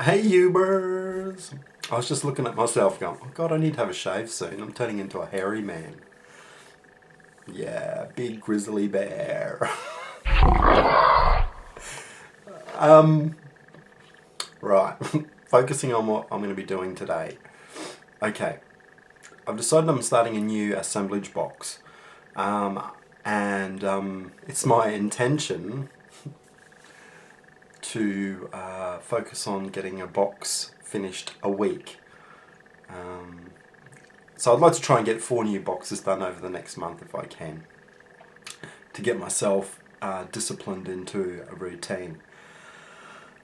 Hey Ubers! I was just looking at myself going, oh God, I need to have a shave soon. I'm turning into a hairy man. Yeah, big grizzly bear. Right, focusing on what I'm going to be doing today. Okay, I've decided I'm starting a new assemblage box. It's my intention to focus on getting a box finished a week. So I'd like to try and get 4 new boxes done over the next month if I can, to get myself disciplined into a routine.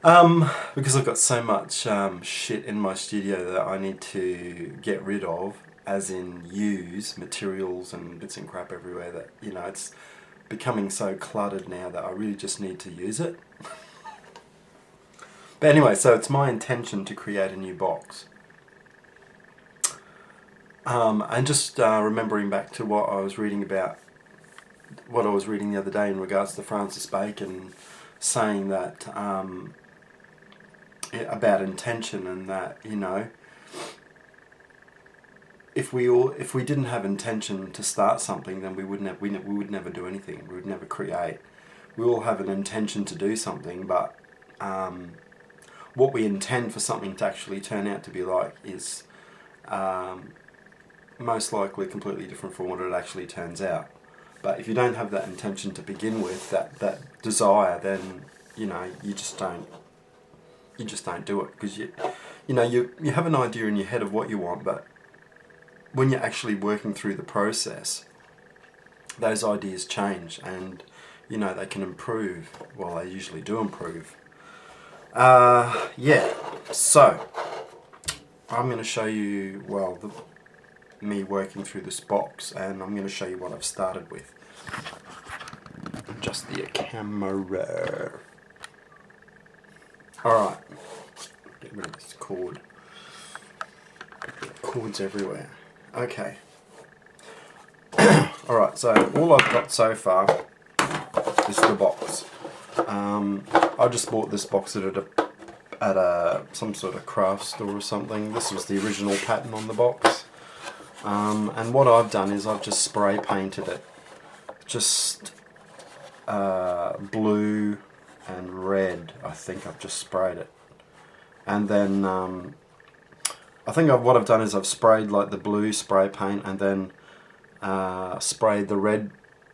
Because I've got so much shit in my studio that I need to get rid of, as in use materials and bits and crap everywhere, that, you know, it's becoming so cluttered now that I really just need to use it. But anyway, so it's my intention to create a new box. And just remembering back to what I was reading about, what I was reading the other day in regards to Francis Bacon saying that about intention, and that, you know, if we didn't have intention to start something, then we would never do anything. We would never create. We all have an intention to do something, but what we intend for something to actually turn out to be like is most likely completely different from what it actually turns out. But if you don't have that intention to begin with, that desire, then, you know, you just don't do it, because you have an idea in your head of what you want, but when you're actually working through the process, those ideas change, and, you know, they can improve. Well, they usually do improve. Yeah, so I'm going to show you, well, me working through this box, and I'm going to show you what I've started with. Adjust the camera. Alright, get rid of this cord. Cords everywhere. Okay. Alright, so all I've got so far is the box. I just bought this box at some sort of craft store or something. This was the original pattern on the box. And what I've done is I've just spray painted it. Just blue and red, I think I've just sprayed it. And then I think what I've done is I've sprayed like the blue spray paint, and then sprayed the red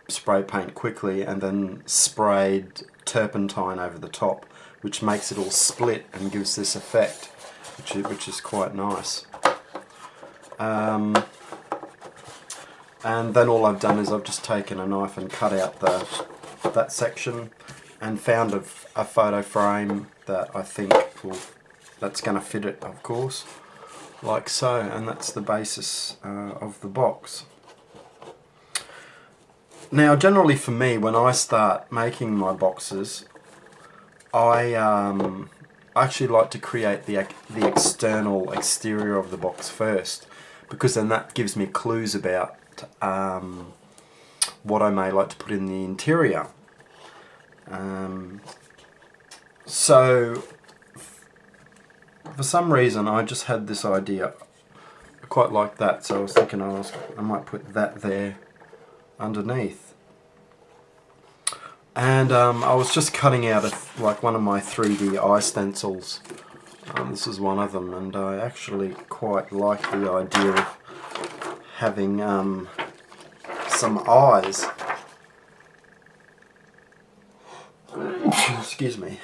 spray paint quickly, and then sprayed turpentine over the top, which makes it all split and gives this effect, which is quite nice. And then all I've done is I've just taken a knife and cut out that section, and found a photo frame that I think that's going to fit it, of course, like so, and that's the basis of the box. Now, generally for me, when I start making my boxes, I actually like to create the exterior of the box first, because then that gives me clues about what I may like to put in the interior. So for some reason I just had this idea. I quite like that, so I was thinking I might put that there underneath. And I was just cutting out like one of my 3D eye stencils. This is one of them, and I actually quite like the idea of having some eyes. Excuse me.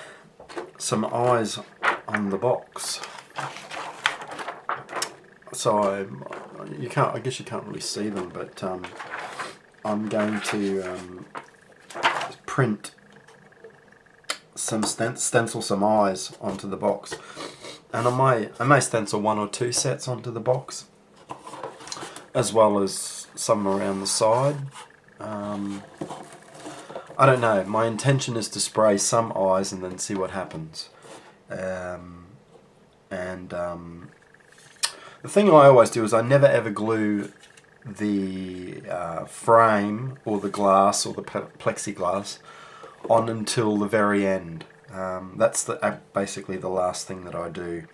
Some eyes on the box. So I guess you can't really see them, but I'm going to print some stencil some eyes onto the box, and I may stencil 1 or 2 sets onto the box, as well as some around the side. I I don't know, my intention is to spray some eyes and then see what happens. The thing I always do is I never ever glue the frame or the glass or the plexiglass on until the very end. That's basically the last thing that I do.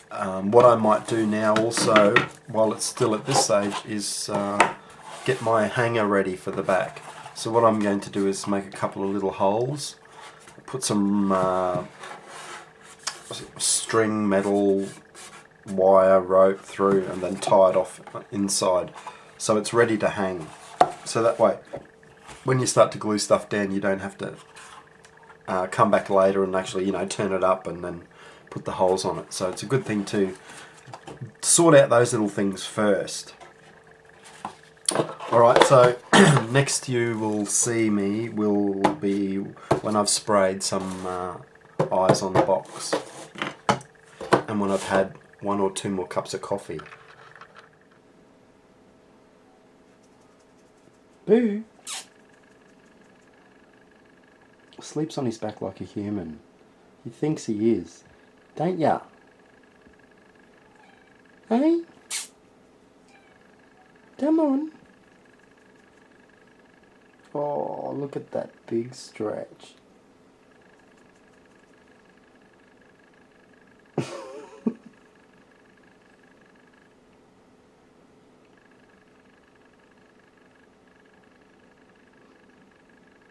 What I might do now also, while it's still at this stage, is get my hanger ready for the back. So what I'm going to do is make a couple of little holes, put some string, metal, wire, rope through, and then tie it off inside so it's ready to hang. So that way when you start to glue stuff down, you don't have to come back later and actually, you know, turn it up and then put the holes on it. So it's a good thing to sort out those little things first. Alright, so next you will see me will be when I've sprayed some eyes on the box and when I've had 1 or 2 more cups of coffee. Boo! Sleeps on his back like a human. He thinks he is. Don't ya? Hey? Come on. Oh, look at that big stretch.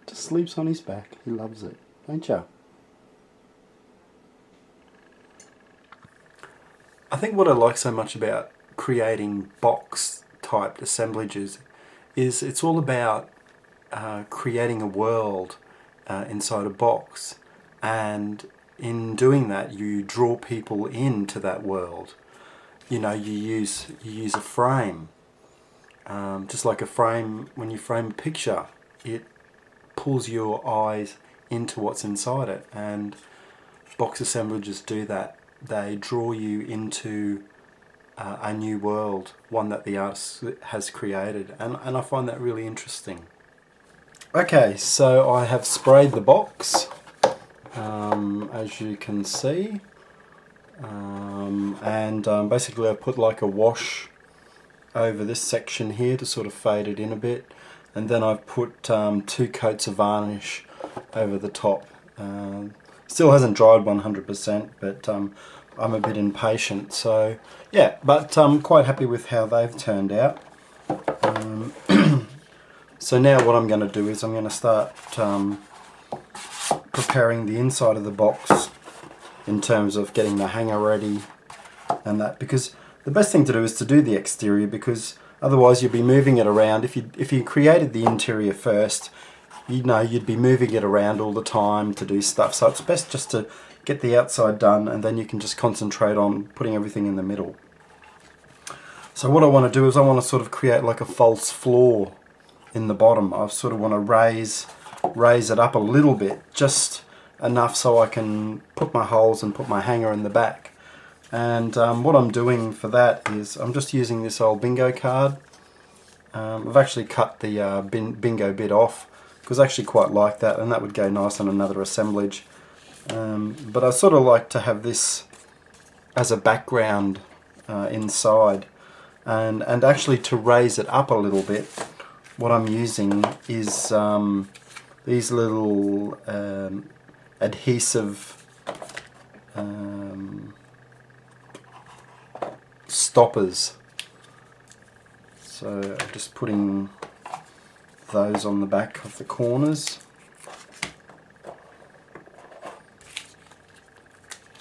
Just sleeps on his back. He loves it. Don't ya? I think what I like so much about creating box type assemblages is it's all about creating a world inside a box, and in doing that you draw people into that world. You know, you use a frame, just like a frame. When you frame a picture, it pulls your eyes into what's inside it, and box assemblages do that. They draw you into a new world, one that the artist has created, and I find that really interesting. Okay, so I have sprayed the box, as you can see, and basically I put like a wash over this section here to sort of fade it in a bit, and then I've put 2 coats of varnish over the top. Still hasn't dried 100%, but I'm a bit impatient, so yeah, but I'm quite happy with how they've turned out. So now what I'm going to do is I'm going to start preparing the inside of the box in terms of getting the hanger ready and that, because the best thing to do is to do the exterior, because otherwise you'd be moving it around. If you created the interior first, you know, you'd be moving it around all the time to do stuff, so it's best just to get the outside done and then you can just concentrate on putting everything in the middle. So what I want to do is I want to sort of create like a false floor in the bottom. I sort of want to raise it up a little bit, just enough so I can put my holes and put my hanger in the back. And what I'm doing for that is I'm just using this old bingo card. I've actually cut the bingo bit off because I actually quite like that, and that would go nice on another assemblage. But I sort of like to have this as a background inside, and actually to raise it up a little bit, what I'm using is these little adhesive stoppers. So I'm just putting those on the back of the corners,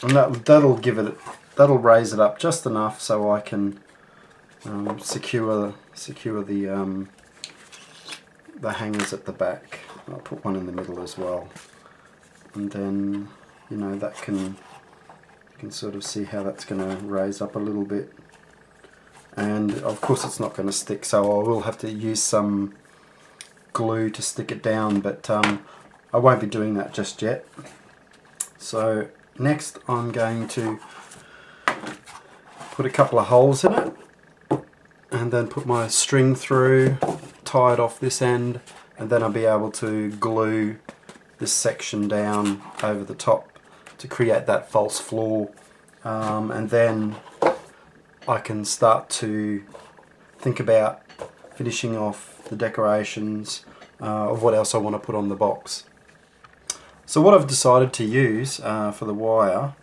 and that'll raise it up just enough so I can secure the hangers at the back. I'll put one in the middle as well, and then, you know, that you can sort of see how that's going to raise up a little bit. And of course it's not going to stick, so I will have to use some glue to stick it down, but I won't be doing that just yet. So next I'm going to put a couple of holes in it and then put my string through, tie it off this end, and then I'll be able to glue this section down over the top to create that false floor, and then I can start to think about finishing off the decorations of what else I want to put on the box. So what I've decided to use for the wire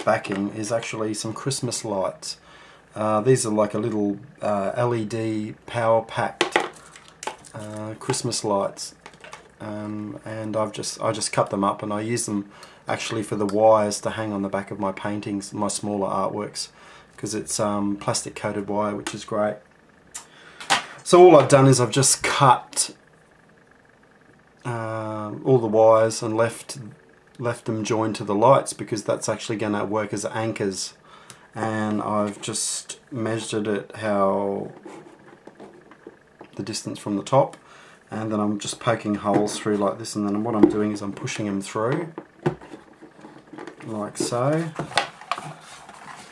backing is actually some Christmas lights. These are like a little LED power packed Christmas lights, and I just cut them up, and I use them actually for the wires to hang on the back of my paintings, my smaller artworks, because it's plastic coated wire, which is great. So all I've done is I've just cut all the wires and left them joined to the lights, because that's actually going to work as anchors. And I've just measured it, how the distance from the top, and then I'm just poking holes through like this, and then what I'm doing is I'm pushing them through like so,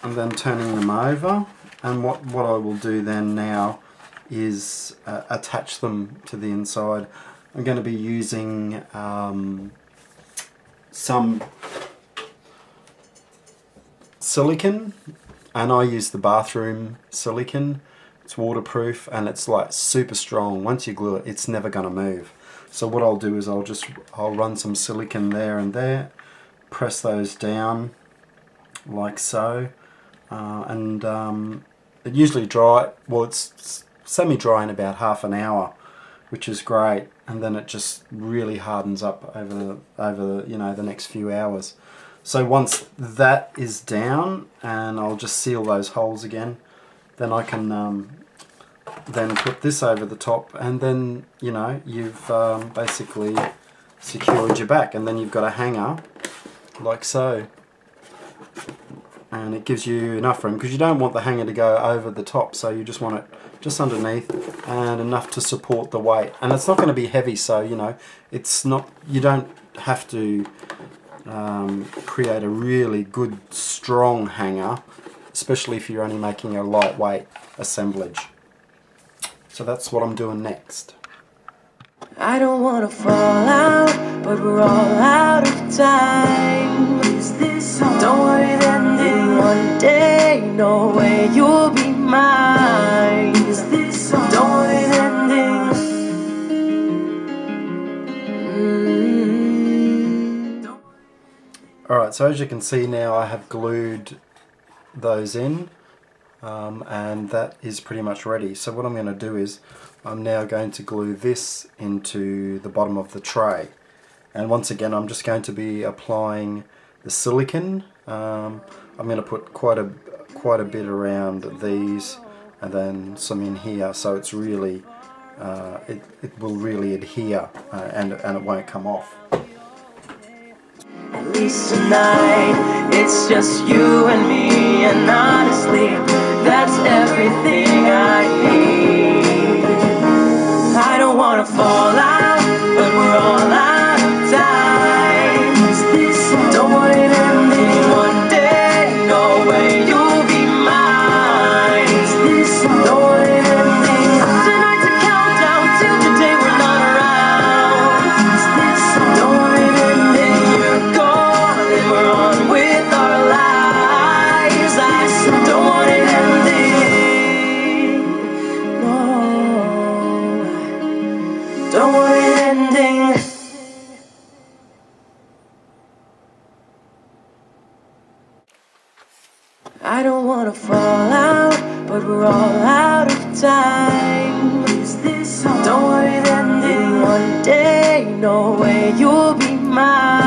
and then turning them over. And what I will do then now is attach them to the inside. I'm going to be using some silicone, and I use the bathroom silicone. It's waterproof and it's like super strong. Once you glue it, it's never going to move. So what I'll do is I'll run some silicone there and there, press those down like so, and it usually it's semi-dry in about half an hour, which is great, and then it just really hardens up over the next few hours. So once that is down, and I'll just seal those holes again, then I can then put this over the top, and then you've basically secured your back, and then you've got a hanger like so, and it gives you enough room, because you don't want the hanger to go over the top, so you just want it just underneath and enough to support the weight. And it's not going to be heavy, so it's not, you don't have to create a really good strong hanger, especially if you're only making a lightweight assemblage. So that's what I'm doing next. I don't wanna fall out, but we're all out of time. Don't worry, then one day, no way you'll be mine. Don't worry, then Alright, so as you can see now, I have glued those in, and that is pretty much ready. So what I'm going to do is I'm now going to glue this into the bottom of the tray, and once again I'm just going to be applying the silicone. I'm going to put quite a bit around these, and then some in here, so it's really it will really adhere, and it won't come off. at least tonight, it's just you and me, and honestly, that's everything I need. I don't wanna fall out, but we're all out of time. Don't want it ending one day, no way you'll be mine. Don't want it ending. Tonight's a countdown till the day we're not around. Don't want it ending, you're gone, and we're on with our lives. I don't want it ending, no. Don't want it ending. I don't wanna fall out, but we're all out of time. Don't worry, then one day, no way you'll be mine.